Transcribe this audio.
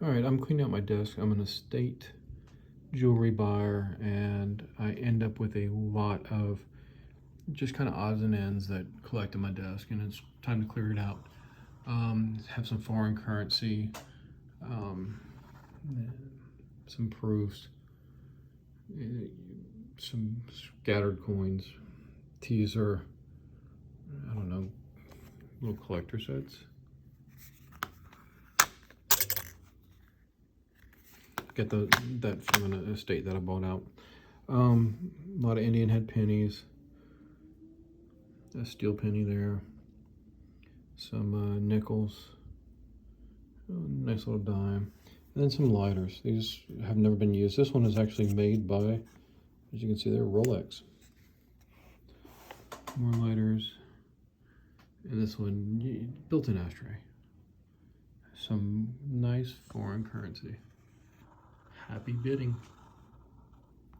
All right, I'm cleaning out my desk. I'm an estate jewelry buyer, and I end up with a lot of just kind of odds and ends that collect on my desk, and it's time to clear it out. Have some foreign currency, um, some proofs, some scattered coins, teaser, I don't know, little collector sets. Get that from an estate that I bought out. A lot of Indian head pennies, a steel penny there, some nickels, nice little dime, and then some lighters. These have never been used. This one is actually made by, as you can see there, Rolex. More lighters, and this one, built-in ashtray. Some nice foreign currency. Happy bidding.